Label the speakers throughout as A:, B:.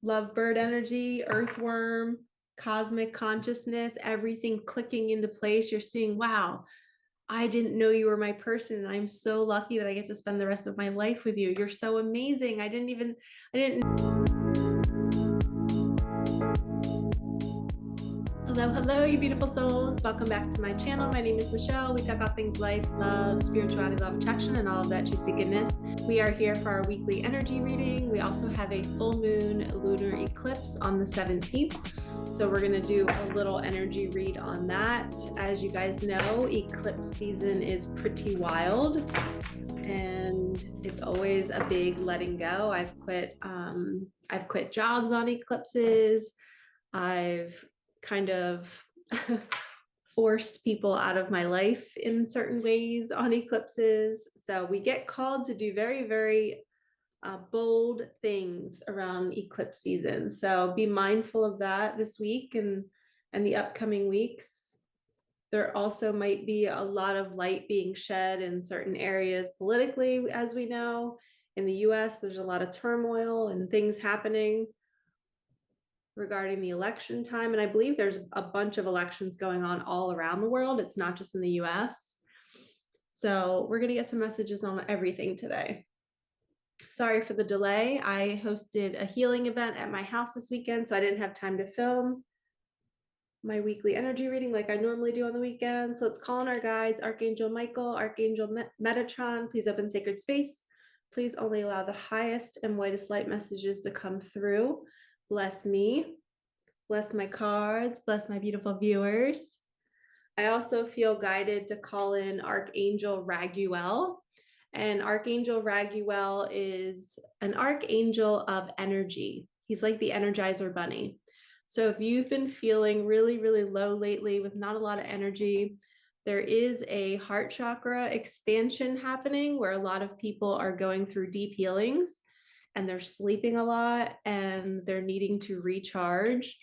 A: lovebird energy, earthworm, cosmic consciousness, everything clicking into place. You're seeing, wow, I didn't know you were my person. And I'm so lucky that I get to spend the rest of my life with you. You're so amazing. I didn't. Hello, you beautiful souls. Welcome back to my channel. My name is Michelle. We talk about things life, love, spirituality, love, attraction, and all of that juicy goodness. We are here for our weekly energy reading. We also have a full moon lunar eclipse on the 17th. So we're going to do a little energy read on that. As you guys know, eclipse season is pretty wild and it's always a big letting go. I've quit jobs on eclipses. I've kind of forced people out of my life in certain ways on eclipses. So we get called to do very, very bold things around eclipse season. So be mindful of that this week and the upcoming weeks. There also might be a lot of light being shed in certain areas politically, as we know. In the US, there's a lot of turmoil and things happening regarding the election time. And I believe there's a bunch of elections going on all around the world. It's not just in the US. So we're going to get some messages on everything today. Sorry for the delay. I hosted a healing event at my house this weekend, so I didn't have time to film my weekly energy reading like I normally do on the weekend. So let's call on our guides, Archangel Michael, Archangel Metatron. Please open sacred space. Please only allow the highest and whitest light messages to come through. Bless me, bless my cards, bless my beautiful viewers. I also feel guided to call in Archangel Raguel. And Archangel Raguel is an archangel of energy. He's like the Energizer Bunny. So if you've been feeling really, really low lately with not a lot of energy, there is a heart chakra expansion happening where a lot of people are going through deep healings and they're sleeping a lot and they're needing to recharge.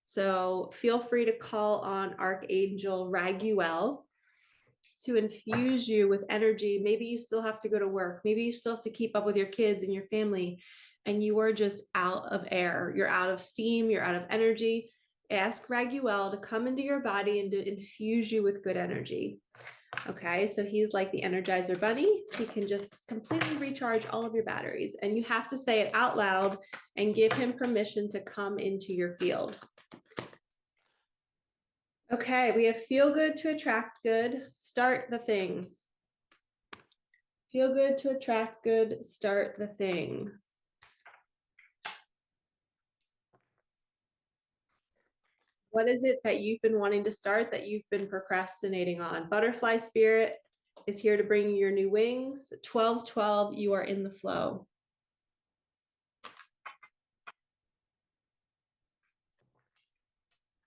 A: So feel free to call on Archangel Raguel to infuse you with energy. Maybe you still have to go to work. Maybe you still have to keep up with your kids and your family, and you are just out of air. You're out of steam. You're out of energy. Ask Raguel to come into your body and to infuse you with good energy. Okay, so he's like the Energizer Bunny. He can just completely recharge all of your batteries, and you have to say it out loud and give him permission to come into your field. Okay, we have feel good to attract good. Start the thing. Feel good to attract good. Start the thing. What is it that you've been wanting to start that you've been procrastinating on? Butterfly spirit is here to bring you your new wings. 1212, you are in the flow.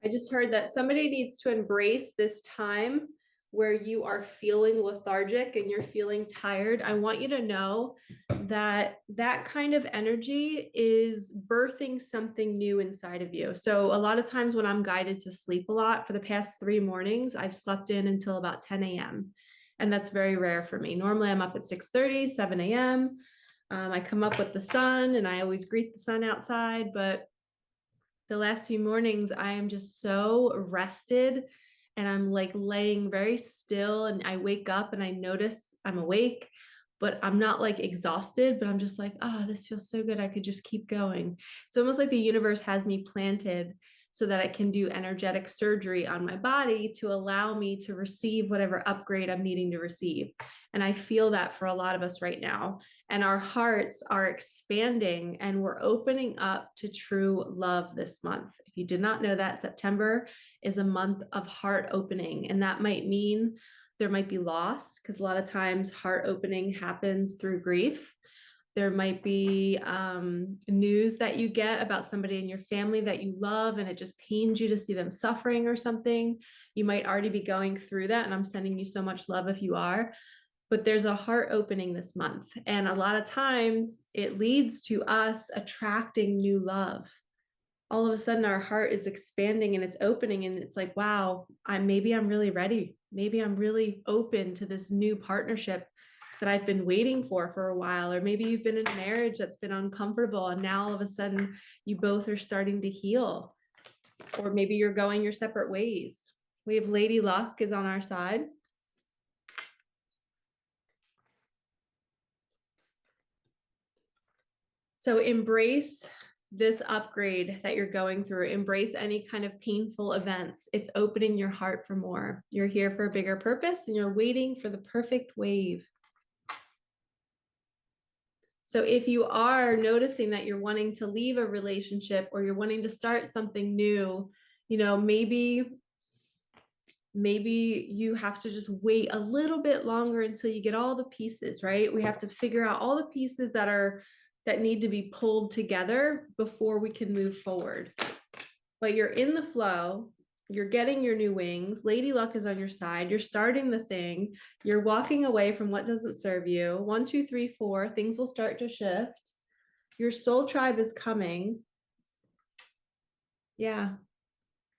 A: I just heard that somebody needs to embrace this time where you are feeling lethargic and you're feeling tired. I want you to know that that kind of energy is birthing something new inside of you. So a lot of times when I'm guided to sleep a lot, for the past 3 mornings, I've slept in until about 10 a.m. And that's very rare for me. Normally I'm up at 6:30, 7 a.m. I come up with the sun and I always greet the sun outside, but the last few mornings, I am just so rested and I'm like laying very still, and I wake up and I notice I'm awake, but I'm not like exhausted, but I'm just like, oh, this feels so good. I could just keep going. It's almost like the universe has me planted so that I can do energetic surgery on my body to allow me to receive whatever upgrade I'm needing to receive. And I feel that for a lot of us right now. And our hearts are expanding and we're opening up to true love this month. If you did not know that, September is a month of heart opening. And that might mean there might be loss, because a lot of times heart opening happens through grief. There might be news that you get about somebody in your family that you love, and it just pains you to see them suffering or something. You might already be going through that, and I'm sending you so much love if you are. But there's a heart opening this month. And a lot of times it leads to us attracting new love. All of a sudden our heart is expanding and it's opening, and it's like, wow, maybe I'm really ready. Maybe I'm really open to this new partnership that I've been waiting for a while. Or maybe you've been in a marriage that's been uncomfortable and now all of a sudden you both are starting to heal. Or maybe you're going your separate ways. We have Lady Luck is on our side. So embrace this upgrade that you're going through. Embrace any kind of painful events. It's opening your heart for more. You're here for a bigger purpose and you're waiting for the perfect wave. So if you are noticing that you're wanting to leave a relationship or you're wanting to start something new, you know, maybe you have to just wait a little bit longer until you get all the pieces, right? We have to figure out all the pieces that need to be pulled together before we can move forward. But you're in the flow, you're getting your new wings, Lady Luck is on your side, you're starting the thing, you're walking away from what doesn't serve you. 1, 2, 3, 4, things will start to shift. Your soul tribe is coming. Yeah,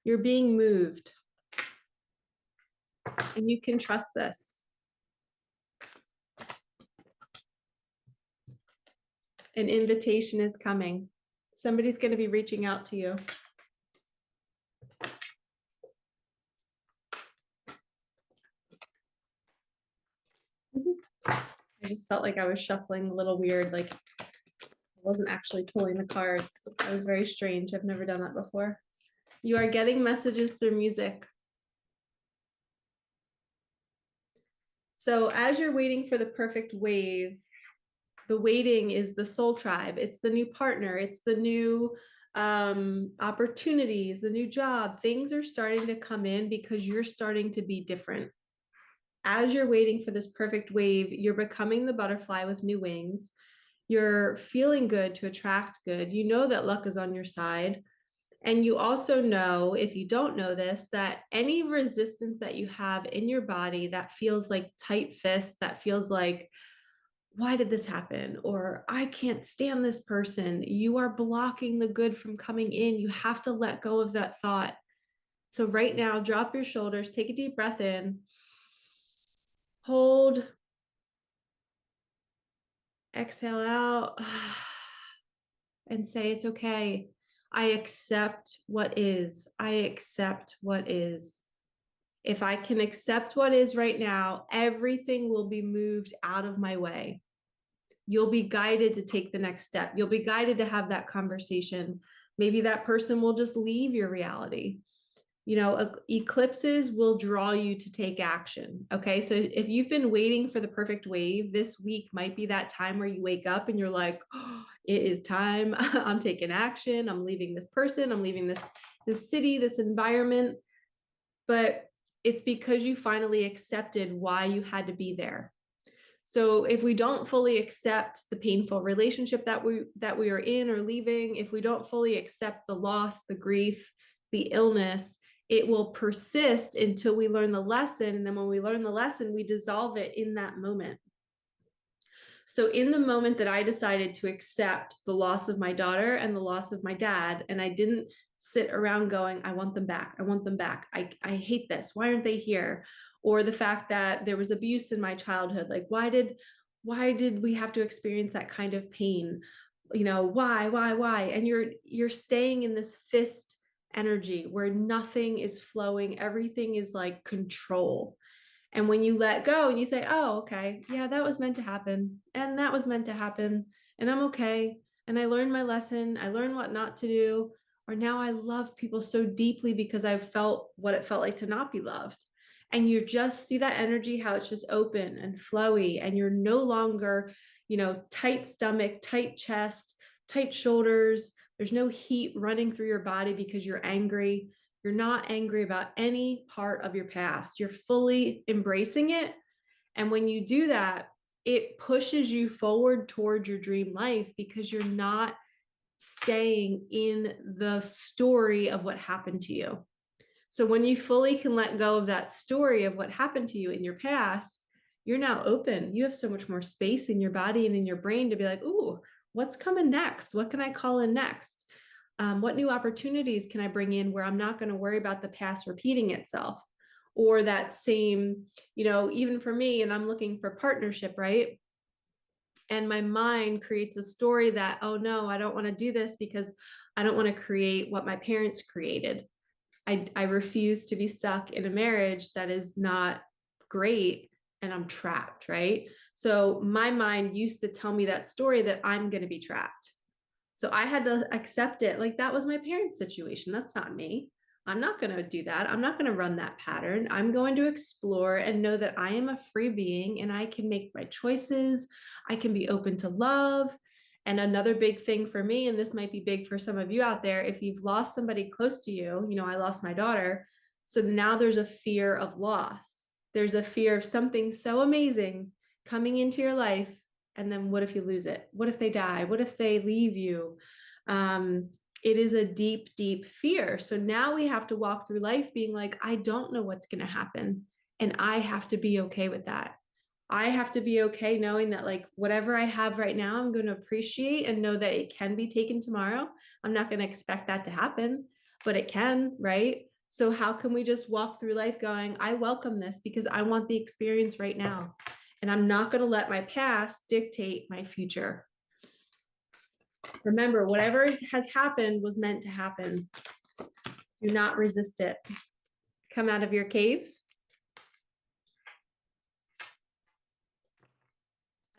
A: you're being moved. And you can trust this. An invitation is coming. Somebody's going to be reaching out to you. I just felt like I was shuffling a little weird, like I wasn't actually pulling the cards. That was very strange. I've never done that before. You are getting messages through music. So as you're waiting for the perfect wave, the waiting is the soul tribe. It's the new partner. It's the new opportunities, the new job. Things are starting to come in because you're starting to be different. As you're waiting for this perfect wave, you're becoming the butterfly with new wings. You're feeling good to attract good. You know that luck is on your side. And you also know, if you don't know this, that any resistance that you have in your body that feels like tight fists, that feels like, why did this happen? Or I can't stand this person. You are blocking the good from coming in. You have to let go of that thought. So right now, drop your shoulders, take a deep breath in, hold, exhale out, and say, it's okay. I accept what is. I accept what is. If I can accept what is right now, everything will be moved out of my way. You'll be guided to take the next step. You'll be guided to have that conversation. Maybe that person will just leave your reality. You know, eclipses will draw you to take action. Okay. So if you've been waiting for the perfect wave, this week might be that time where you wake up and you're like, oh, it is time. I'm taking action. I'm leaving this person. I'm leaving this city, this environment. But it's because you finally accepted why you had to be there. So if we don't fully accept the painful relationship that we are in or leaving, if we don't fully accept the loss, the grief, the illness, it will persist until we learn the lesson. And then when we learn the lesson, we dissolve it in that moment. So in the moment that I decided to accept the loss of my daughter and the loss of my dad, and I didn't sit around going, I want them back. I want them back. I hate this. Why aren't they here? Or the fact that there was abuse in my childhood. Like, why did we have to experience that kind of pain? You know, why? And you're staying in this fist energy where nothing is flowing. Everything is like control. And when you let go and you say, oh, okay, yeah, that was meant to happen. And that was meant to happen. And I'm okay. And I learned my lesson. I learned what not to do. Or now I love people so deeply because I've felt what it felt like to not be loved. And you just see that energy, how it's just open and flowy. And you're no longer, you know, tight stomach, tight chest, tight shoulders. There's no heat running through your body because you're angry. You're not angry about any part of your past. You're fully embracing it. And when you do that, it pushes you forward towards your dream life because you're not staying in the story of what happened to you. So when you fully can let go of that story of what happened to you in your past, you're now open. You have so much more space in your body and in your brain to be like, ooh, what's coming next? What can I call in next? What new opportunities can I bring in where I'm not going to worry about the past repeating itself? or that same, even for me, and I'm looking for partnership, right? And my mind creates a story that, oh no, I don't want to do this because I don't want to create what my parents created. I refuse to be stuck in a marriage that is not great and I'm trapped, right? So my mind used to tell me that story that I'm going to be trapped. So I had to accept it. Like that was my parents' situation. That's not me. I'm not going to do that. I'm not going to run that pattern. I'm going to explore and know that I am a free being and I can make my choices. I can be open to love. And another big thing for me, and this might be big for some of you out there, if you've lost somebody close to you, I lost my daughter. So now there's a fear of loss. There's a fear of something so amazing coming into your life. And then what if you lose it? What if they die? What if they leave you? It is a deep, deep fear. So now we have to walk through life being like, I don't know what's going to happen. And I have to be okay with that. I have to be okay knowing that like whatever I have right now, I'm going to appreciate and know that it can be taken tomorrow. I'm not going to expect that to happen, but it can, right? So how can we just walk through life going, I welcome this because I want the experience right now. And I'm not going to let my past dictate my future. Remember, whatever has happened was meant to happen. Do not resist it. Come out of your cave.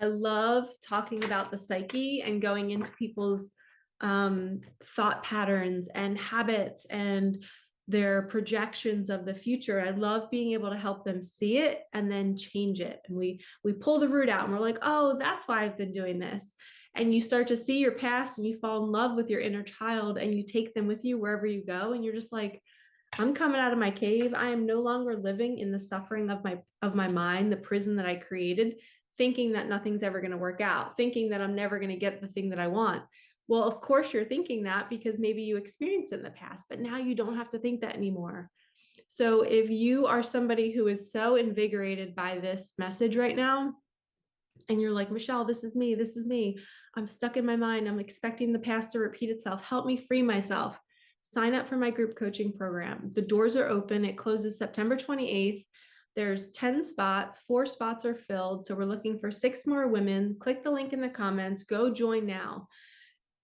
A: I love talking about the psyche and going into people's thought patterns and habits and their projections of the future. I love being able to help them see it and then change it. And we pull the root out and we're like, oh, that's why I've been doing this. And you start to see your past and you fall in love with your inner child and you take them with you wherever you go. And you're just like, I'm coming out of my cave. I am no longer living in the suffering of my mind, the prison that I created, thinking that nothing's ever going to work out, thinking that I'm never going to get the thing that I want. Well, of course you're thinking that because maybe you experienced it in the past, but now you don't have to think that anymore. So if you are somebody who is so invigorated by this message right now, and you're like, Michelle, this is me. I'm stuck in my mind. I'm expecting the past to repeat itself. Help me free myself. Sign up for my group coaching program. The doors are open. It closes September 28th. There's 10 spots, 4 spots are filled. So we're looking for 6 more women. Click the link in the comments, go join now.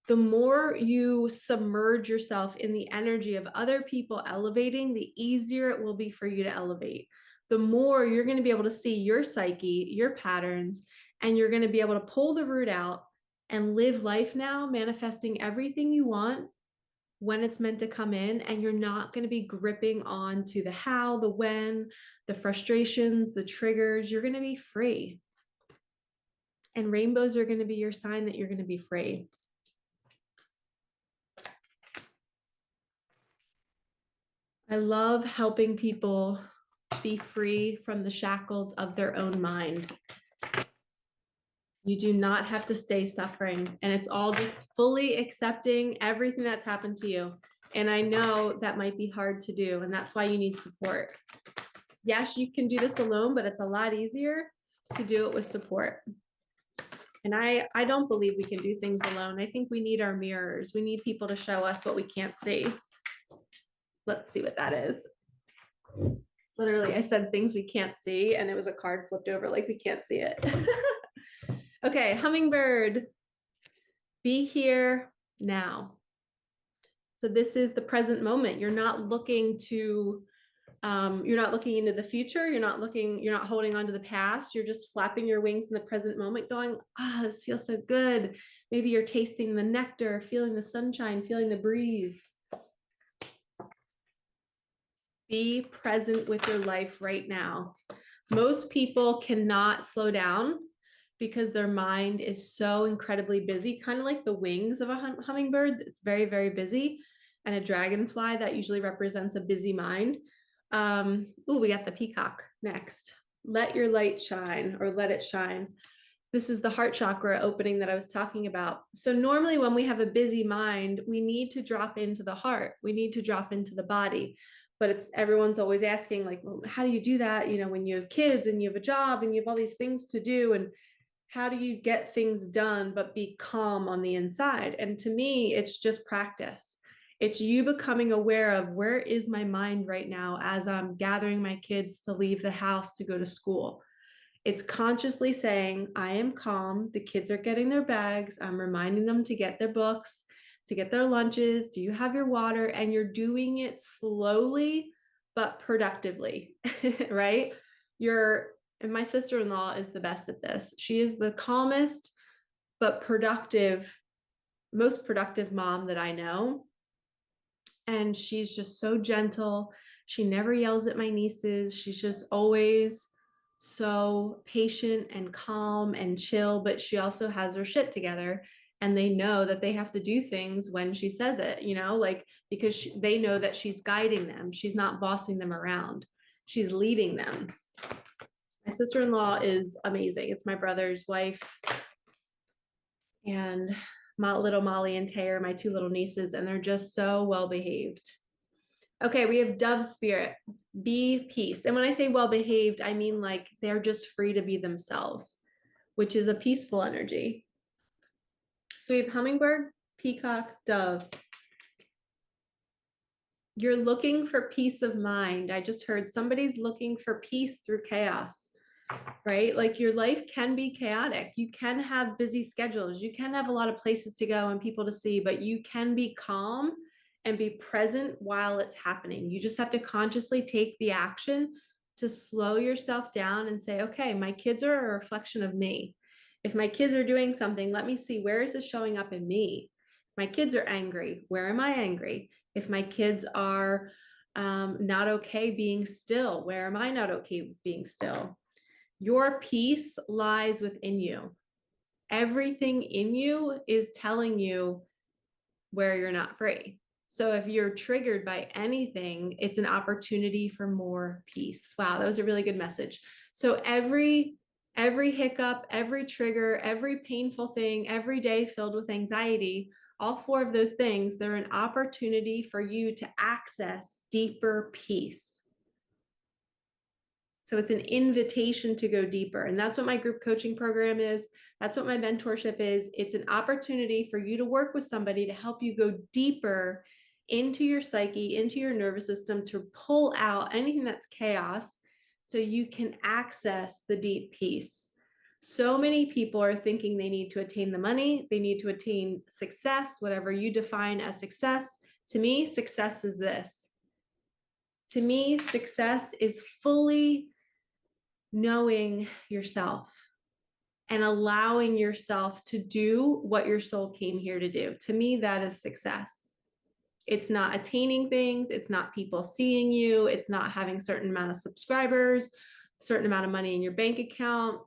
A: The more you submerge yourself in the energy of other people elevating, the easier it will be for you to elevate. The more you're going to be able to see your psyche, your patterns, and you're going to be able to pull the root out and live life now, manifesting everything you want when it's meant to come in. And you're not going to be gripping on to the how, the when, the frustrations, the triggers. You're going to be free. And rainbows are going to be your sign that you're going to be free. I love helping people be free from the shackles of their own mind. You do not have to stay suffering, and it's all just fully accepting everything that's happened to you. And I know that might be hard to do, and that's why you need support. Yes, you can do this alone, but it's a lot easier to do it with support. And I don't believe we can do things alone. I think we need our mirrors. We need people to show us what we can't see. Let's see what that is. Literally, I said things we can't see, and it was a card flipped over like we can't see it. Okay, hummingbird, be here now. So this is the present moment. You're not looking to, you're not looking into the future. You're not holding on to the past. You're just flapping your wings in the present moment going, this feels so good. Maybe you're tasting the nectar, feeling the sunshine, feeling the breeze. Be present with your life right now. Most people cannot slow down because their mind is so incredibly busy, kind of like the wings of a hummingbird. It's very, very busy. And a dragonfly, that usually represents a busy mind. We got the peacock next. Let your light shine, or let it shine. This is the heart chakra opening that I was talking about. So normally when we have a busy mind, we need to drop into the heart. We need to drop into the body. But everyone's always asking, like, well, how do you do that? When you have kids and you have a job and you have all these things to do, and how do you get things done but be calm on the inside? And to me, it's just practice. It's you becoming aware of where is my mind right now as I'm gathering my kids to leave the house to go to school. It's consciously saying, I am calm. The kids are getting their bags. I'm reminding them to get their books, to get their lunches. Do you have your water? And you're doing it slowly, but productively, right? And my sister-in-law is the best at this. She is the calmest, but most productive mom that I know. And she's just so gentle. She never yells at my nieces. She's just always so patient and calm and chill, but she also has her shit together. And they know that they have to do things when she says it, like because they know that she's guiding them. She's not bossing them around. She's leading them. My sister-in-law is amazing. It's my brother's wife. And my little Molly and Tay are my two little nieces, and they're just so well behaved. Okay, we have dove spirit, be peace. And when I say well behaved, I mean like they're just free to be themselves, which is a peaceful energy. So we have hummingbird, peacock, dove. You're looking for peace of mind. I just heard somebody's looking for peace through chaos, right? Like your life can be chaotic. You can have busy schedules. You can have a lot of places to go and people to see, but you can be calm and be present while it's happening. You just have to consciously take the action to slow yourself down and say, okay, my kids are a reflection of me. If my kids are doing something, let me see, where is this showing up in me? My kids are angry. Where am I angry? If my kids are not okay being still, where am I not okay with being still? Your peace lies within you. Everything in you is telling you where you're not free. So if you're triggered by anything, it's an opportunity for more peace. Wow, that was a really good message. So every hiccup, every trigger, every painful thing, every day filled with anxiety, all four of those things, they're an opportunity for you to access deeper peace. So it's an invitation to go deeper. And that's what my group coaching program is. That's what my mentorship is. It's an opportunity for you to work with somebody to help you go deeper into your psyche, into your nervous system, to pull out anything that's chaos so you can access the deep peace. So many people are thinking they need to attain the money, they need to attain success, whatever you define as success. To me, success is this. To me, success is fully knowing yourself and allowing yourself to do what your soul came here to do. To me, that is success. It's not attaining things. It's not people seeing you. It's not having a certain amount of subscribers, certain amount of money in your bank account,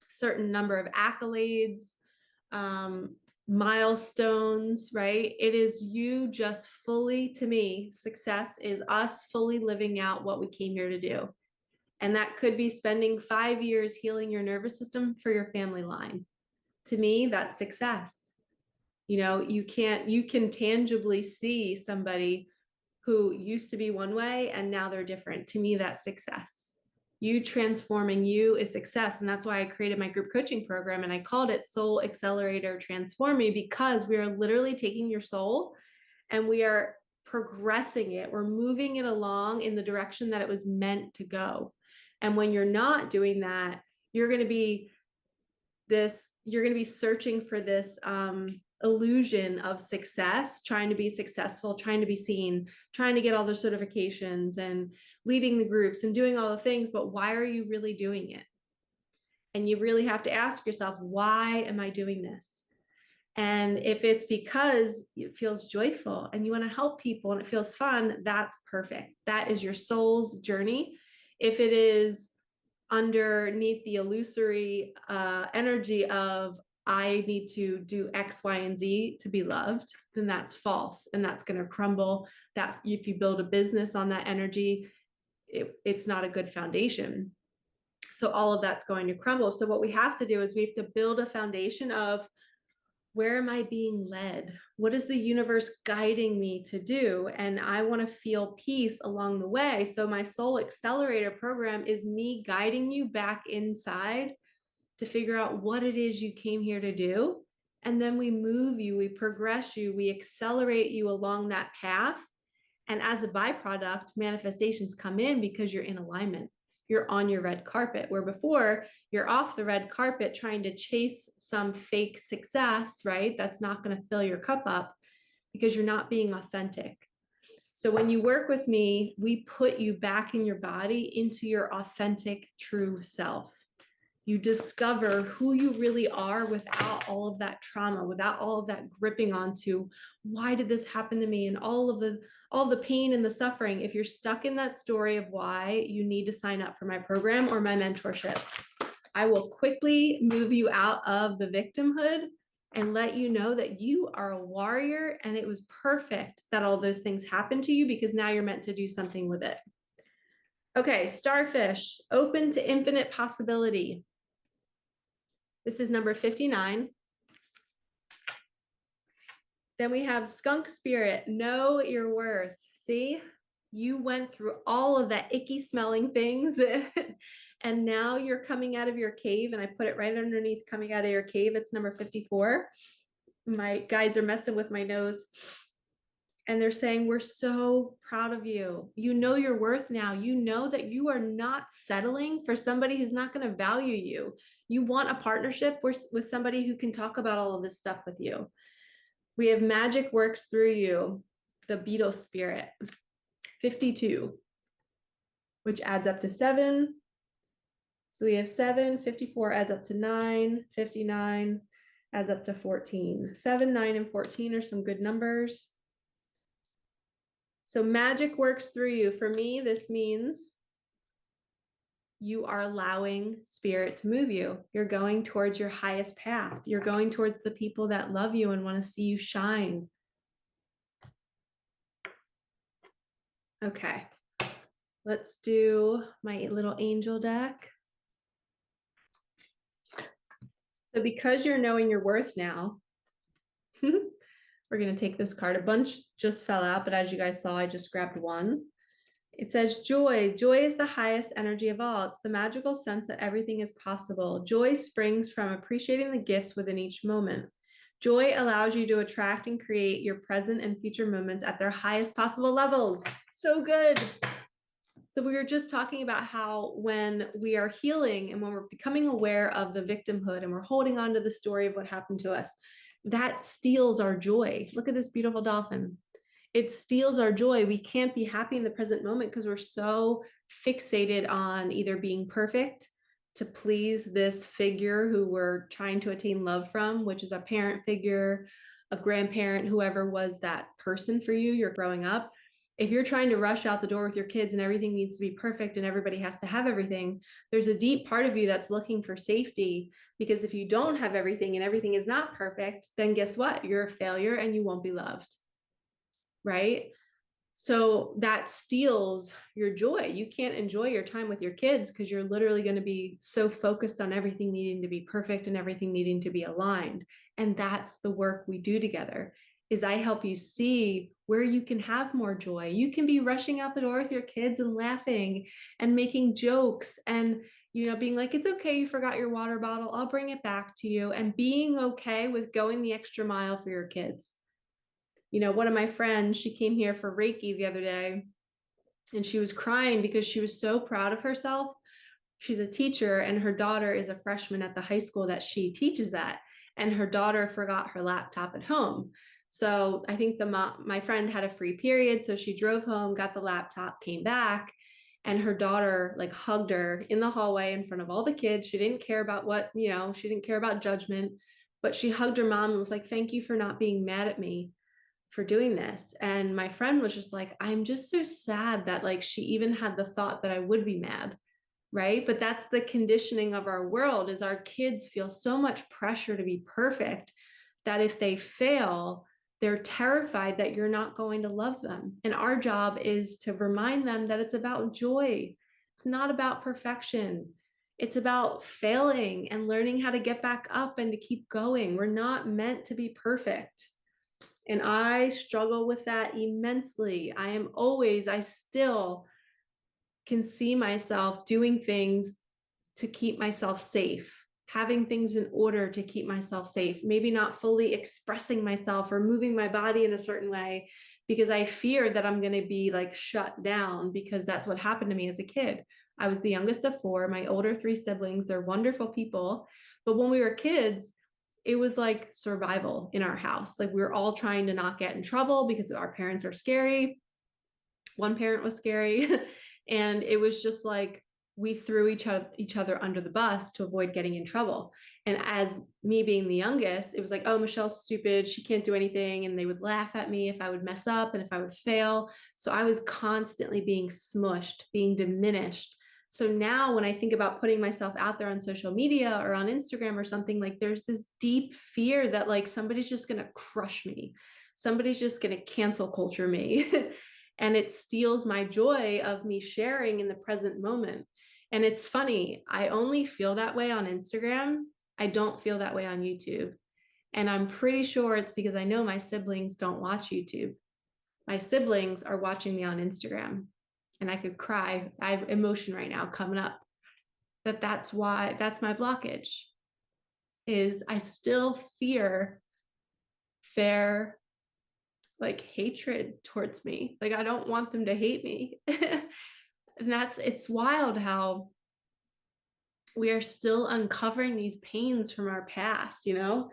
A: certain number of accolades, milestones, right? It is you just fully, to me, success is us fully living out what we came here to do. And that could be spending 5 years healing your nervous system for your family line. To me, that's success. You can tangibly see somebody who used to be one way and now they're different. To me, that's success. You transforming you is success. And that's why I created my group coaching program and I called it Soul Accelerator Transform Me, because we are literally taking your soul and we are progressing it. We're moving it along in the direction that it was meant to go. And when you're not doing that, you're going to be searching for this illusion of success, trying to be successful, trying to be seen, trying to get all the certifications and leading the groups and doing all the things. But why are you really doing it? And you really have to ask yourself, why am I doing this? And if it's because it feels joyful and you want to help people and it feels fun, that's perfect. That is your soul's journey. If it is underneath the illusory energy of I need to do X, Y, and Z to be loved, then that's false and that's going to crumble. That if you build a business on that energy, it's not a good foundation. So all of that's going to crumble. So what we have to do is we have to build a foundation of, where am I being led? What is the universe guiding me to do? And I want to feel peace along the way. So my Soul Accelerator program is me guiding you back inside to figure out what it is you came here to do And then we move you, we progress you, we accelerate you along that path. And as a byproduct, manifestations come in because you're in alignment. You're on your red carpet, where before you're off the red carpet trying to chase some fake success, right? That's not going to fill your cup up because you're not being authentic. So when you work with me, we put you back in your body into your authentic, true self. You discover who you really are without all of that trauma, without all of that gripping onto why did this happen to me and all the pain and the suffering. If you're stuck in that story of why, you need to sign up for my program or my mentorship. I will quickly move you out of the victimhood and let you know that you are a warrior, and it was perfect that all those things happened to you because now you're meant to do something with it. Okay, starfish, open to infinite possibility. This is number 59. Then we have skunk spirit, know your worth. See, you went through all of that icky smelling things and now you're coming out of your cave, and I put it right underneath coming out of your cave. It's number 54. My guides are messing with my nose. And they're saying, we're so proud of you. You know your worth now. You know that you are not settling for somebody who's not going to value you. You want a partnership with somebody who can talk about all of this stuff with you. We have magic works through you, the beetle spirit, 52, which adds up to 7. So we have 7, 54 adds up to 9, 59 adds up to 14. 7, 9, and 14 are some good numbers. So magic works through you. For me, this means you are allowing spirit to move you. You're going towards your highest path. You're going towards the people that love you and want to see you shine. Okay, let's do my little angel deck. So because you're knowing your worth now, we're going to take this card. A bunch just fell out, but as you guys saw, I just grabbed one. It says joy. Joy is the highest energy of all. It's the magical sense that everything is possible. Joy springs from appreciating the gifts within each moment. Joy allows you to attract and create your present and future moments at their highest possible levels. So good. So we were just talking about how when we are healing and when we're becoming aware of the victimhood and we're holding on to the story of what happened to us, that steals our joy. Look at this beautiful dolphin. It steals our joy. We can't be happy in the present moment because we're so fixated on either being perfect to please this figure who we're trying to attain love from, which is a parent figure, a grandparent, whoever was that person for you, you're growing up. If you're trying to rush out the door with your kids and everything needs to be perfect and everybody has to have everything, there's a deep part of you that's looking for safety, because if you don't have everything and everything is not perfect, then guess what? You're a failure and you won't be loved, right? So that steals your joy. You can't enjoy your time with your kids because you're literally going to be so focused on everything needing to be perfect and everything needing to be aligned. And that's the work we do together. Is I help you see where you can have more joy. You can be rushing out the door with your kids and laughing and making jokes and, being like, it's okay, you forgot your water bottle, I'll bring it back to you, and being okay with going the extra mile for your kids. One of my friends, she came here for Reiki the other day and she was crying because she was so proud of herself. She's a teacher and her daughter is a freshman at the high school that she teaches at, and her daughter forgot her laptop at home. So I think my friend had a free period. So she drove home, got the laptop, came back, and her daughter hugged her in the hallway in front of all the kids. She didn't care about she didn't care about judgment, but she hugged her mom and was like, thank you for not being mad at me for doing this. And my friend was just like, I'm just so sad that she even had the thought that I would be mad. Right. But that's the conditioning of our world, is our kids feel so much pressure to be perfect that if they fail, they're terrified that you're not going to love them. And our job is to remind them that it's about joy. It's not about perfection. It's about failing and learning how to get back up and to keep going. We're not meant to be perfect. And I struggle with that immensely. I still can see myself doing things to keep myself safe. having things in order to keep myself safe, maybe not fully expressing myself or moving my body in a certain way because I fear that I'm going to be like shut down, because that's what happened to me as a kid. I was the youngest of four. My older three siblings, they're wonderful people. But when we were kids, it was like survival in our house. Like we were all trying to not get in trouble because our parents are scary. One parent was scary. And it was just like we threw each other under the bus to avoid getting in trouble. And as me being the youngest, it was like, oh, Michelle's stupid, she can't do anything. And they would laugh at me if I would mess up and if I would fail. So I was constantly being smushed, being diminished. So now when I think about putting myself out there on social media or on Instagram or something, like there's this deep fear that like somebody's just going to crush me. Somebody's just going to cancel culture me. And it steals my joy of me sharing in the present moment. And it's funny, I only feel that way on Instagram. I don't feel that way on YouTube. And I'm pretty sure it's because I know my siblings don't watch YouTube. My siblings are watching me on Instagram. And I could cry. I have emotion right now coming up. That's why, that's my blockage, is I still fear their like hatred towards me. Like I don't want them to hate me. And it's wild how we are still uncovering these pains from our past, you know?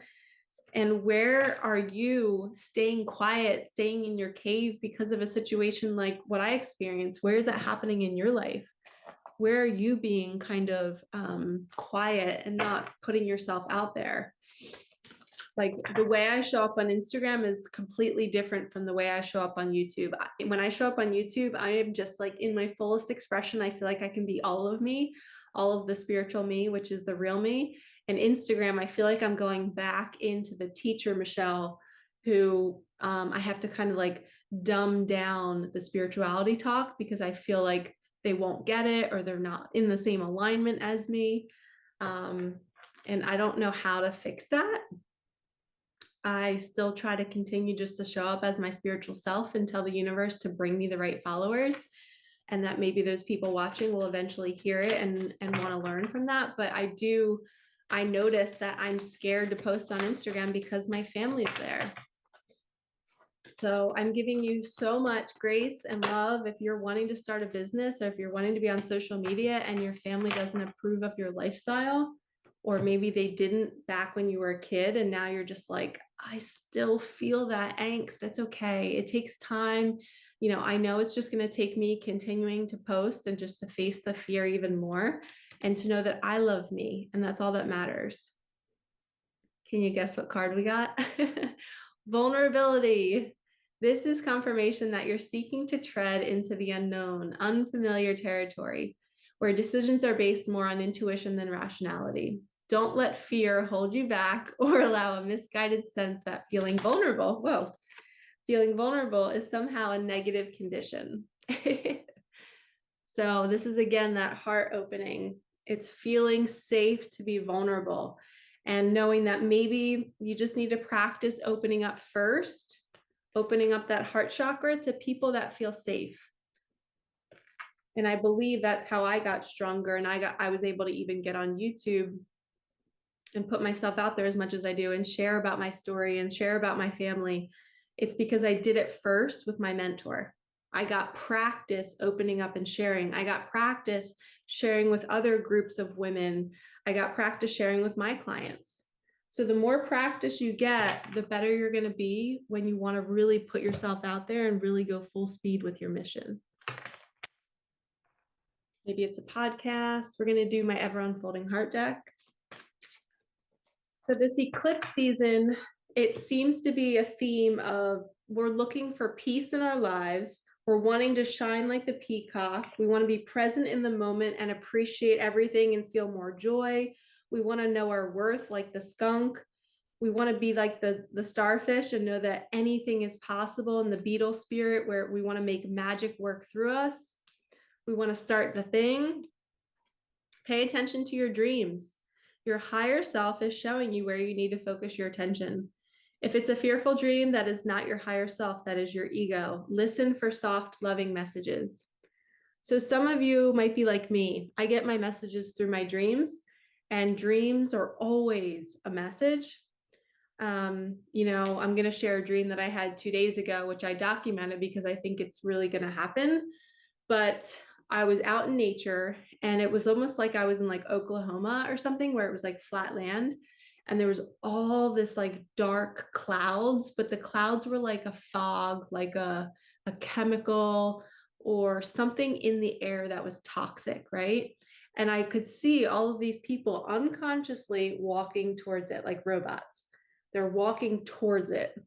A: And where are you staying quiet, staying in your cave because of a situation like what I experienced? Where is that happening in your life? Where are you being kind of quiet and not putting yourself out there? Like the way I show up on Instagram is completely different from the way I show up on YouTube. When I show up on YouTube, I am just like in my fullest expression. I feel like I can be all of me, all of the spiritual me, which is the real me. And Instagram, I feel like I'm going back into the teacher Michelle, who I have to kind of like dumb down the spirituality talk because I feel like they won't get it or they're not in the same alignment as me. And I don't know how to fix that. I still try to continue just to show up as my spiritual self and tell the universe to bring me the right followers, and that maybe those people watching will eventually hear it and want to learn from that. But I notice that I'm scared to post on Instagram because my family's there. So I'm giving you so much grace and love if you're wanting to start a business or if you're wanting to be on social media and your family doesn't approve of your lifestyle, or maybe they didn't back when you were a kid and now you're just like, I still feel that angst. That's okay. It takes time. You know, I know it's just going to take me continuing to post and just to face the fear even more and to know that I love me, and that's all that matters. Can you guess what card we got? Vulnerability. This is confirmation that you're seeking to tread into the unknown, unfamiliar territory, where decisions are based more on intuition than rationality. Don't let fear hold you back or allow a misguided sense that feeling vulnerable is somehow a negative condition. So this is again that heart opening. It's feeling safe to be vulnerable and knowing that maybe you just need to practice opening up first, opening up that heart chakra to people that feel safe. And I believe that's how I got stronger, and I was able to even get on YouTube and put myself out there as much as I do and share about my story and share about my family. It's because I did it first with my mentor. I got practice opening up and sharing. I got practice sharing with other groups of women. I got practice sharing with my clients. So the more practice you get, the better you're going to be when you want to really put yourself out there and really go full speed with your mission. Maybe it's a podcast. We're going to do my ever unfolding heart deck. So this eclipse season, it seems to be a theme of we're looking for peace in our lives. We're wanting to shine like the peacock. We want to be present in the moment and appreciate everything and feel more joy. We want to know our worth like the skunk. We want to be like the starfish and know that anything is possible in the beetle spirit, where we want to make magic work through us. We want to start the thing. Pay attention to your dreams. Your higher self is showing you where you need to focus your attention. If it's a fearful dream, that is not your higher self, that is your ego. Listen for soft, loving messages. So some of you might be like me. I get my messages through my dreams, And dreams are always a message. You know, I'm going to share a dream that I had 2 days ago, which I documented because I think it's really going to happen. But I was out in nature and it was almost like I was in like Oklahoma or something where it was like flat land. And there was all this like dark clouds, but the clouds were like a fog, like a chemical or something in the air that was toxic, right? And I could see all of these people unconsciously walking towards it like robots. They're walking towards it.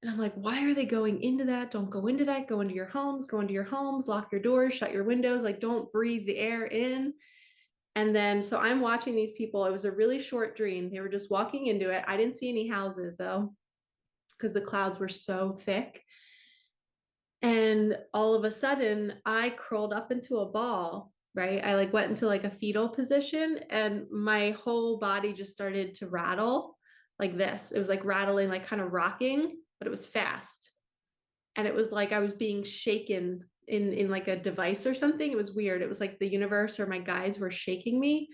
A: And I'm like, why are they going into that? Don't go into that. Go into your homes, lock your doors, shut your windows, like don't breathe the air in. And then, so I'm watching these people. It was a really short dream. They were just walking into it. I didn't see any houses though, because the clouds were so thick. And all of a sudden, I curled up into a ball, right? I like went into like a fetal position and my whole body just started to rattle like this. It was like rattling, like kind of rocking, but it was fast. And it was like I was being shaken in like a device or something. It was weird. It was like the universe or my guides were shaking me.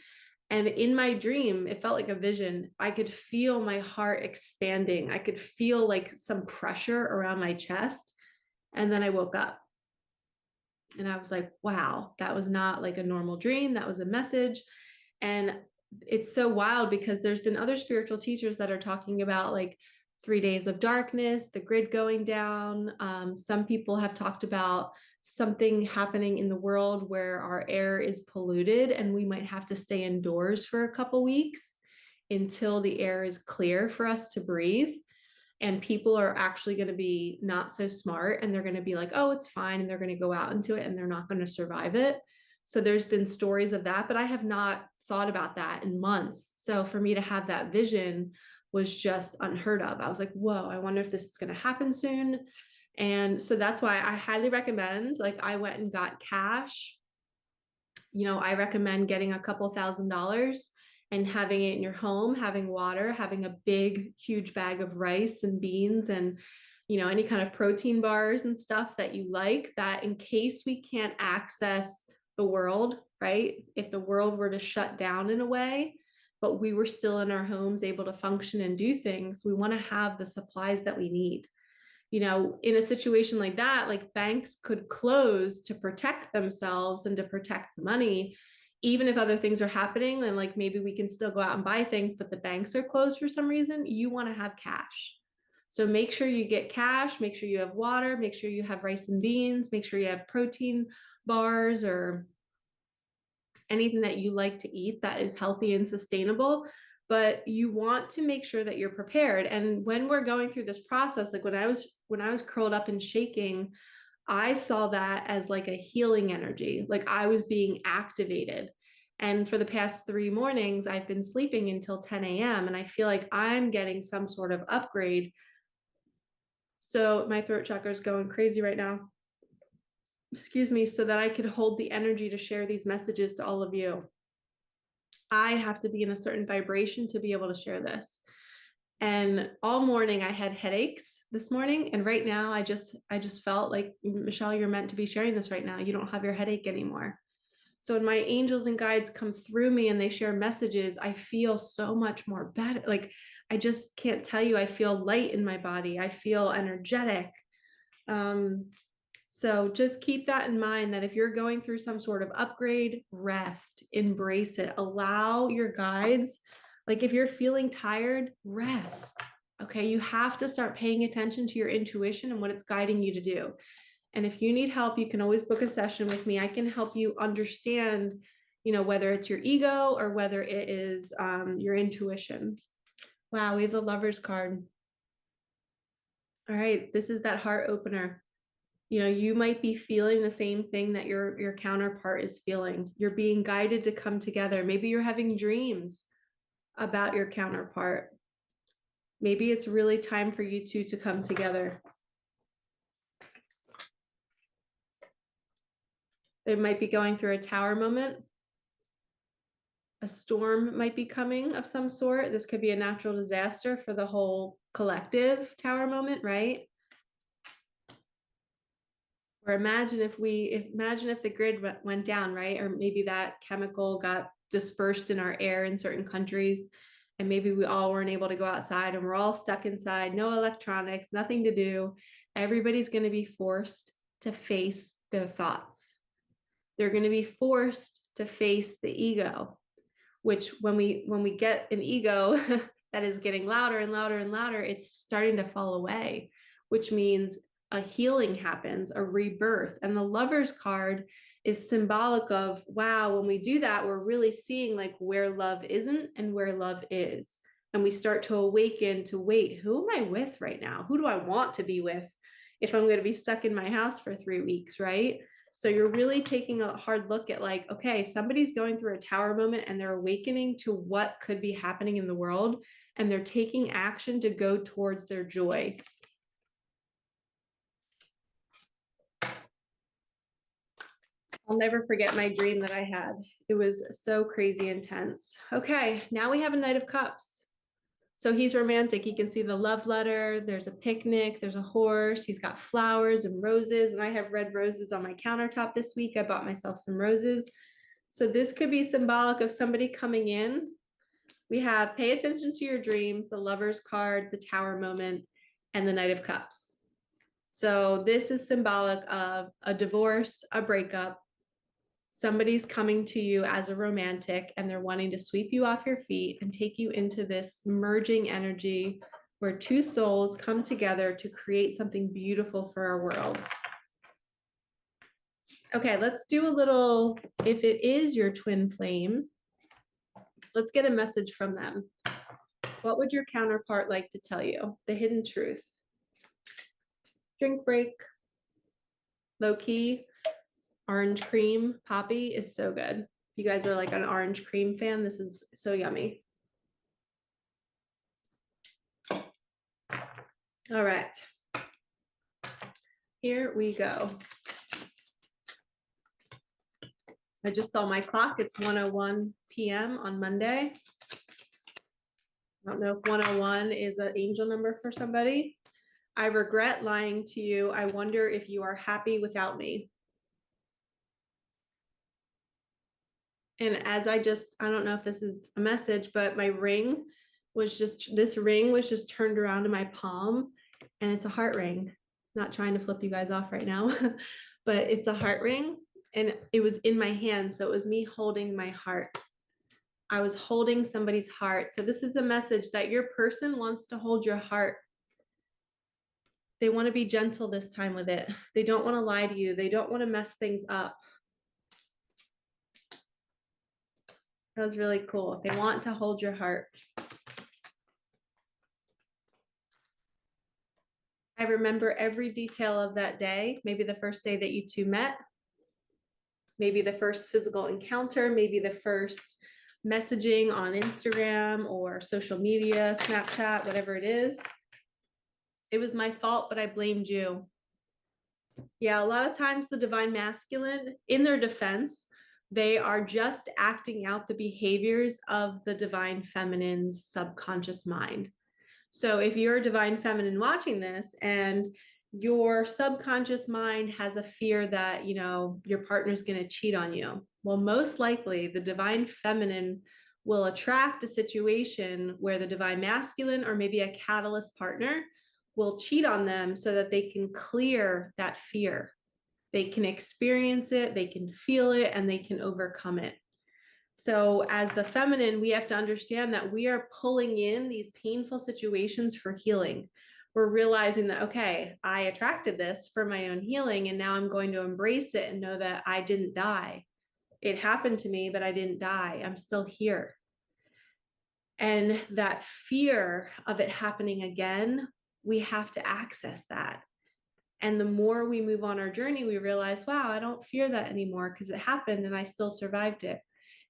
A: And in my dream, it felt like a vision. I could feel my heart expanding. I could feel like some pressure around my chest. And then I woke up and I was like, wow, that was not like a normal dream. That was a message. And it's so wild because there's been other spiritual teachers that are talking about like 3 days of darkness, the grid going down. Some people have talked about something happening in the world where our air is polluted and we might have to stay indoors for a couple weeks until the air is clear for us to breathe. And people are actually going to be not so smart and they're going to be like, oh, it's fine. And they're going to go out into it and they're not going to survive it. So there's been stories of that, but I have not thought about that in months. So for me to have that vision was just unheard of. I was like, whoa, I wonder if this is going to happen soon. And so that's why I highly recommend, like I went and got cash. You know, I recommend getting a couple $1,000s and having it in your home, having water, having a big, huge bag of rice and beans and, you know, any kind of protein bars and stuff that you like, that in case we can't access the world, right? If the world were to shut down in a way, but we were still in our homes able to function and do things, we want to have the supplies that we need. You know, in a situation like that, like banks could close to protect themselves and to protect the money. Even if other things are happening, then like maybe we can still go out and buy things, but the banks are closed for some reason, you want to have cash. So make sure you get cash, make sure you have water, make sure you have rice and beans, make sure you have protein bars or anything that you like to eat that is healthy and sustainable. But you want to make sure that you're prepared. And when we're going through this process, like when I was curled up and shaking, I saw that as like a healing energy, like I was being activated. And for the past 3 mornings, I've been sleeping until 10 a.m. And I feel like I'm getting some sort of upgrade. So my throat chakra is going crazy right now. Excuse me, so that I could hold the energy to share these messages to all of you. I have to be in a certain vibration to be able to share this. And all morning I had headaches this morning. And right now I just felt like, Michelle, you're meant to be sharing this right now. You don't have your headache anymore. So when my angels and guides come through me and they share messages, I feel so much more better. Like I just can't tell you, I feel light in my body. I feel energetic. So just keep that in mind that if you're going through some sort of upgrade, rest, embrace it, allow your guides. Like if you're feeling tired, rest. Okay. You have to start paying attention to your intuition and what it's guiding you to do. And if you need help, you can always book a session with me. I can help you understand, you know, whether it's your ego or whether it is your intuition. Wow. We have the Lover's card. All right. This is that heart opener. You know, you might be feeling the same thing that your counterpart is feeling. You're being guided to come together. Maybe you're having dreams about your counterpart. Maybe it's really time for you two to come together. They might be going through a tower moment. A storm might be coming of some sort. This could be a natural disaster for the whole collective tower moment, right? Or imagine if the grid went down, right? Or maybe that chemical got dispersed in our air in certain countries. And maybe we all weren't able to go outside and we're all stuck inside, no electronics, nothing to do. Everybody's going to be forced to face their thoughts. They're going to be forced to face the ego, which when we get an ego that is getting louder and louder and louder, it's starting to fall away, which means a healing happens, a rebirth. And the Lover's card is symbolic of, wow, when we do that, we're really seeing like where love isn't and where love is. And we start to awaken to, wait, who am I with right now? Who do I want to be with if I'm going to be stuck in my house for 3 weeks, right? So you're really taking a hard look at like, okay, somebody's going through a tower moment and they're awakening to what could be happening in the world, and they're taking action to go towards their joy. I'll never forget my dream that I had. It was so crazy intense. Okay, now we have a Knight of Cups. So he's romantic. You can see the love letter. There's a picnic. There's a horse. He's got flowers and roses. And I have red roses on my countertop this week. I bought myself some roses. So this could be symbolic of somebody coming in. We have pay attention to your dreams, the Lover's card, the Tower moment, and the Knight of Cups. So this is symbolic of a divorce, a breakup. Somebody's coming to you as a romantic and they're wanting to sweep you off your feet and take you into this merging energy where two souls come together to create something beautiful for our world. Okay, let's do a little, if it is your twin flame, let's get a message from them. What would your counterpart like to tell you? The hidden truth. Drink break. Low key. Orange cream poppy is so good. If you guys are like an orange cream fan, this is so yummy. All right. Here we go. I just saw my clock. It's 1:01 p.m. on Monday. I don't know if 1:01 is an angel number for somebody. I regret lying to you. I wonder if you are happy without me. And as I don't know if this is a message, but my ring was just, this ring was just turned around in my palm, and it's a heart ring. Not trying to flip you guys off right now, but it's a heart ring and it was in my hand. So it was me holding my heart. I was holding somebody's heart. So this is a message that your person wants to hold your heart. They want to be gentle this time with it. They don't want to lie to you. They don't want to mess things up. That was really cool. They want to hold your heart. I remember every detail of that day, maybe the first day that you two met, maybe the first physical encounter, maybe the first messaging on Instagram or social media, Snapchat, whatever it is. It was my fault, but I blamed you. Yeah, a lot of times the divine masculine, in their defense, they are just acting out the behaviors of the divine feminine's subconscious mind. So if you're a divine feminine watching this and your subconscious mind has a fear that, you know, your partner's going to cheat on you, well, most likely the divine feminine will attract a situation where the divine masculine or maybe a catalyst partner will cheat on them so that they can clear that fear. They can experience it, they can feel it, and they can overcome it. So as the feminine, we have to understand that we are pulling in these painful situations for healing. We're realizing that, okay, I attracted this for my own healing, and now I'm going to embrace it and know that I didn't die. It happened to me, but I didn't die. I'm still here. And that fear of it happening again, we have to access that. And the more we move on our journey, we realize, wow, I don't fear that anymore because it happened and I still survived it.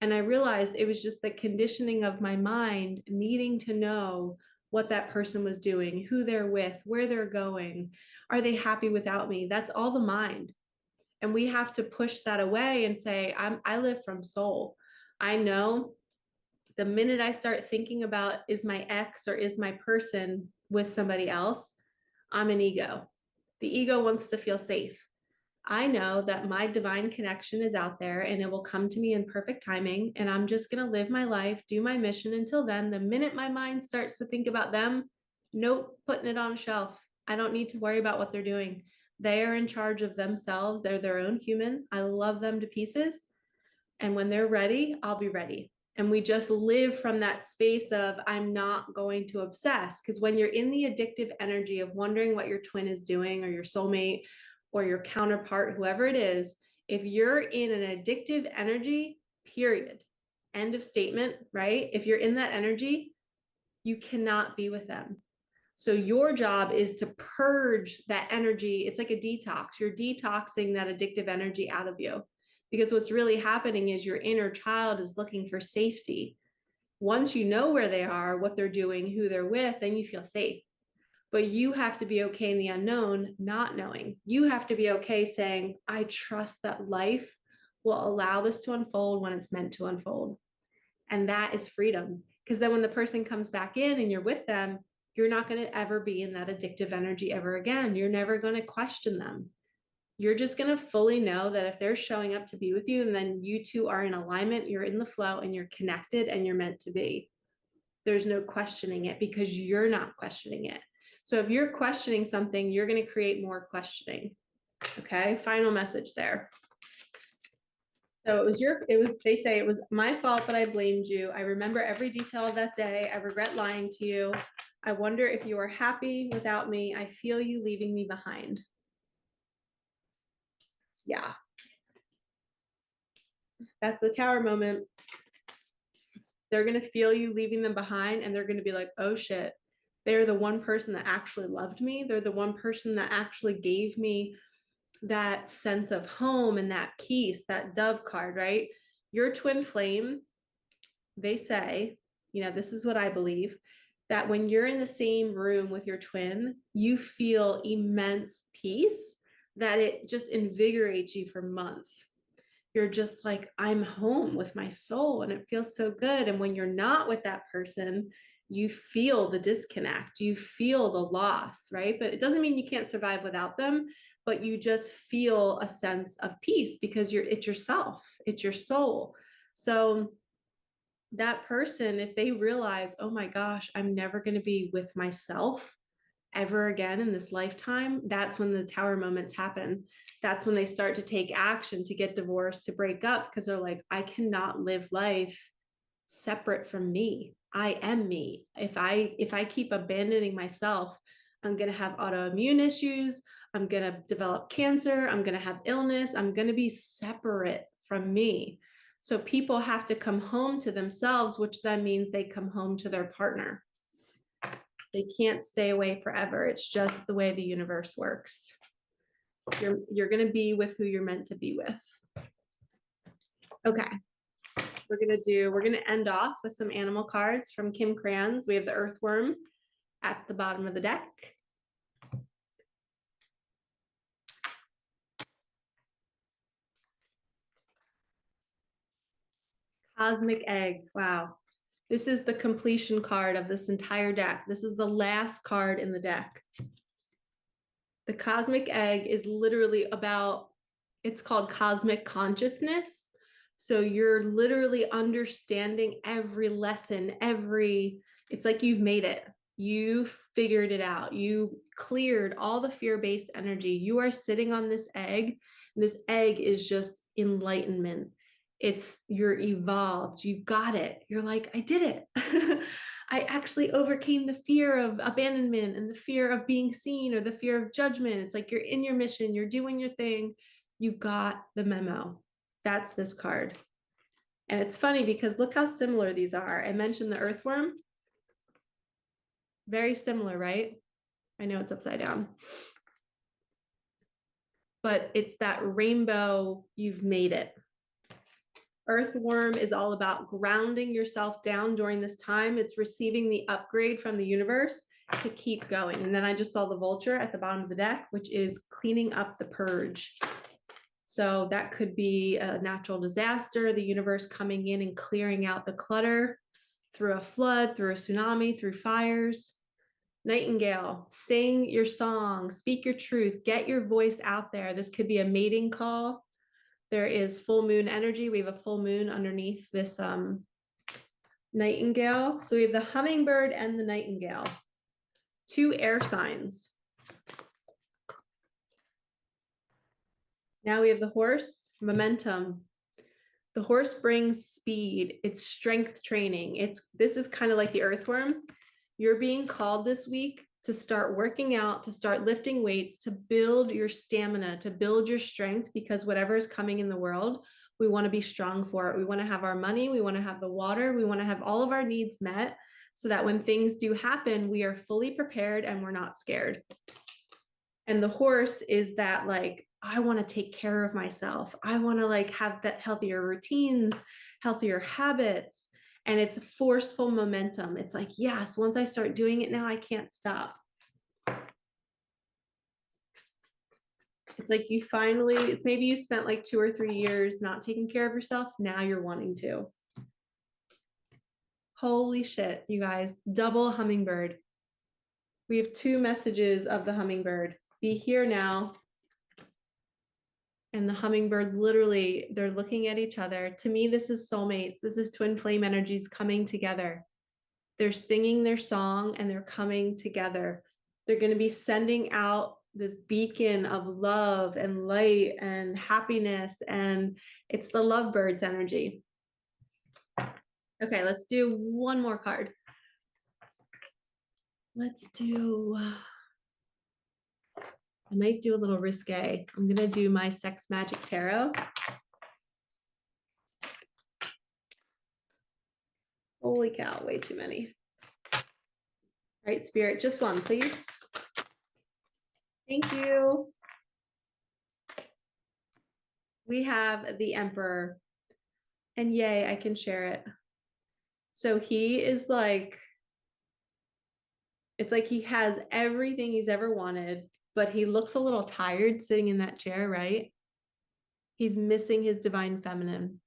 A: And I realized it was just the conditioning of my mind needing to know what that person was doing, who they're with, where they're going. Are they happy without me? That's all the mind. And we have to push that away and say, I live from soul. I know the minute I start thinking about, is my ex or is my person with somebody else, I'm an ego. The ego wants to feel safe. I know that my divine connection is out there and it will come to me in perfect timing. And I'm just going to live my life, do my mission until then. The minute my mind starts to think about them, nope, putting it on a shelf. I don't need to worry about what they're doing. They are in charge of themselves. They're their own human. I love them to pieces. And when they're ready, I'll be ready. And we just live from that space of, I'm not going to obsess. Because when you're in the addictive energy of wondering what your twin is doing or your soulmate or your counterpart, whoever it is, if you're in an addictive energy, period, end of statement, right? If you're in that energy, you cannot be with them. So your job is to purge that energy. It's like a detox. You're detoxing that addictive energy out of you. Because what's really happening is your inner child is looking for safety. Once you know where they are, what they're doing, who they're with, then you feel safe. But you have to be okay in the unknown, not knowing. You have to be okay saying, I trust that life will allow this to unfold when it's meant to unfold. And that is freedom. Because then when the person comes back in and you're with them, you're not going to ever be in that addictive energy ever again. You're never going to question them. You're just going to fully know that if they're showing up to be with you and then you two are in alignment, you're in the flow and you're connected and you're meant to be. There's no questioning it because you're not questioning it. So if you're questioning something, you're going to create more questioning. Okay. Final message there. So they say it was my fault, but I blamed you. I remember every detail of that day. I regret lying to you. I wonder if you are happy without me. I feel you leaving me behind. Yeah. That's the tower moment. They're going to feel you leaving them behind and they're going to be like, oh shit, they're the one person that actually loved me. They're the one person that actually gave me that sense of home and that peace, that dove card, right? Your twin flame, they say, this is what I believe, that when you're in the same room with your twin, you feel immense peace, that it just invigorates you for months. You're just like, I'm home with my soul and it feels so good. And when you're not with that person, you feel the disconnect, you feel the loss, right? But it doesn't mean you can't survive without them, but you just feel a sense of peace because it's yourself, it's your soul. So that person, if they realize, oh my gosh, I'm never going to be with myself ever again in this lifetime, that's when the tower moments happen. That's when they start to take action to get divorced, to break up, because they're like, I cannot live life separate from me. I am me. If I keep abandoning myself, I'm going to have autoimmune issues. I'm going to develop cancer. I'm going to have illness. I'm going to be separate from me. So people have to come home to themselves, which then means they come home to their partner. They can't stay away forever. It's just the way the universe works. You're going to be with who you're meant to be with. Okay. We're going to end off with some animal cards from Kim Kranz. We have the earthworm at the bottom of the deck. Cosmic egg. Wow. This is the completion card of this entire deck. This is the last card in the deck. The cosmic egg is literally about, it's called cosmic consciousness. So you're literally understanding every lesson, it's like you've made it. You figured it out. You cleared all the fear-based energy. You are sitting on this egg, and this egg is just enlightenment. You're evolved. You got it. You're like, I did it. I actually overcame the fear of abandonment and the fear of being seen or the fear of judgment. It's like you're in your mission, you're doing your thing. You got the memo. That's this card. And it's funny because look how similar these are. I mentioned the earthworm. Very similar, right? I know it's upside down. But it's that rainbow, you've made it. Earthworm is all about grounding yourself down during this time. It's receiving the upgrade from the universe to keep going. And then I just saw the vulture at the bottom of the deck, which is cleaning up the purge. So that could be a natural disaster, the universe coming in and clearing out the clutter through a flood, through a tsunami, through fires. Nightingale, sing your song, speak your truth, get your voice out there. This could be a mating call. There is full moon energy. We have a full moon underneath this nightingale. So we have the hummingbird and the nightingale, two air signs. Now we have the horse, momentum. The horse brings speed. It's strength training. This is kind of like the earthworm. You're being called this week to start working out, to start lifting weights, to build your stamina, to build your strength, because whatever is coming in the world, we want to be strong for it. We want to have our money. We want to have the water. We want to have all of our needs met so that when things do happen, we are fully prepared and we're not scared. And the horse is that, like, I want to take care of myself. I want to like have that healthier routines, healthier habits. And it's forceful momentum. It's like, yes, once I start doing it now, I can't stop. It's like it's maybe you spent like 2 or 3 years not taking care of yourself. Now you're wanting to. Holy shit, you guys, double hummingbird. We have 2 messages of the hummingbird. Be here now. And the hummingbird, literally, they're looking at each other. To me, this is soulmates. This is twin flame energies coming together. They're singing their song and they're coming together. They're going to be sending out this beacon of love and light and happiness. And it's the lovebirds energy. Okay, let's do one more card. Let's do... I might do a little risque. I'm going to do my Sex Magic Tarot. Holy cow, way too many. All right, Spirit, just one, please. Thank you. We have the Emperor. And yay, I can share it. So he is like, it's like he has everything he's ever wanted, but he looks a little tired sitting in that chair, right? He's missing his divine feminine.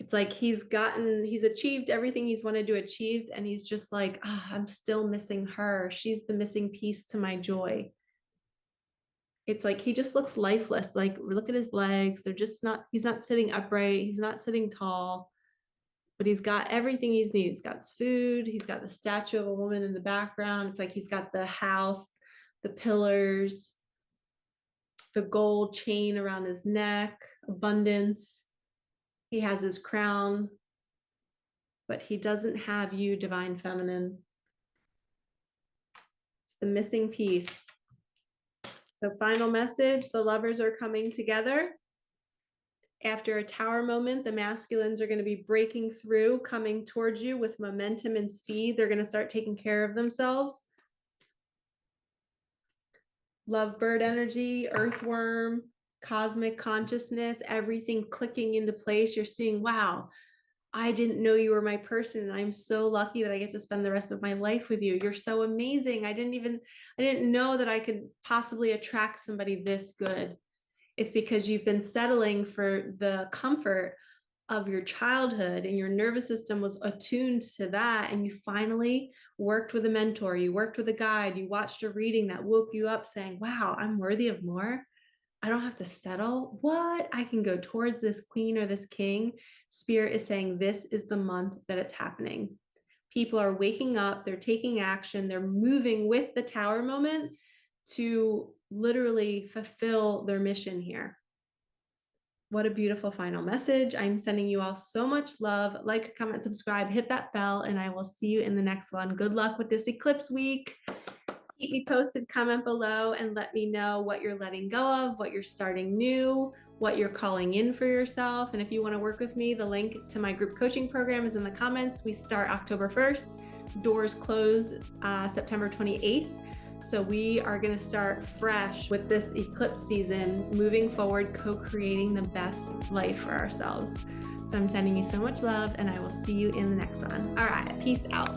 A: It's like he's achieved everything he's wanted to achieve, and he's just like, I'm still missing her. She's the missing piece to my joy. It's like he just looks lifeless. Like, look at his legs. He's not sitting upright. He's not sitting tall, but he's got everything he's needed. He's got food. He's got the statue of a woman in the background. It's like he's got the house, the pillars, the gold chain around his neck, abundance. He has his crown, but he doesn't have you, divine feminine. It's the missing piece. So final message, the lovers are coming together. After a tower moment, the masculines are going to be breaking through, coming towards you with momentum and speed. They're going to start taking care of themselves. Lovebird energy, earthworm, cosmic consciousness, everything clicking into place. You're seeing, wow, I didn't know you were my person, and I'm so lucky that I get to spend the rest of my life with you. You're so amazing. I didn't know that I could possibly attract somebody this good. It's because you've been settling for the comfort of your childhood, and your nervous system was attuned to that. And you finally worked with a mentor, you worked with a guide, you watched a reading that woke you up saying, wow, I'm worthy of more. I don't have to settle. What? I can go towards this queen or this king. Spirit is saying this is the month that it's happening. People are waking up, they're taking action, they're moving with the tower moment to literally fulfill their mission here. What a beautiful final message. I'm sending you all so much love. Like, comment, subscribe, hit that bell, and I will see you in the next one. Good luck with this eclipse week. Keep me posted, comment below, and let me know what you're letting go of, what you're starting new, what you're calling in for yourself. And if you want to work with me, the link to my group coaching program is in the comments. We start October 1st. Doors close September 28th. So we are going to start fresh with this eclipse season, moving forward, co-creating the best life for ourselves. So I'm sending you so much love, and I will see you in the next one. All right, peace out.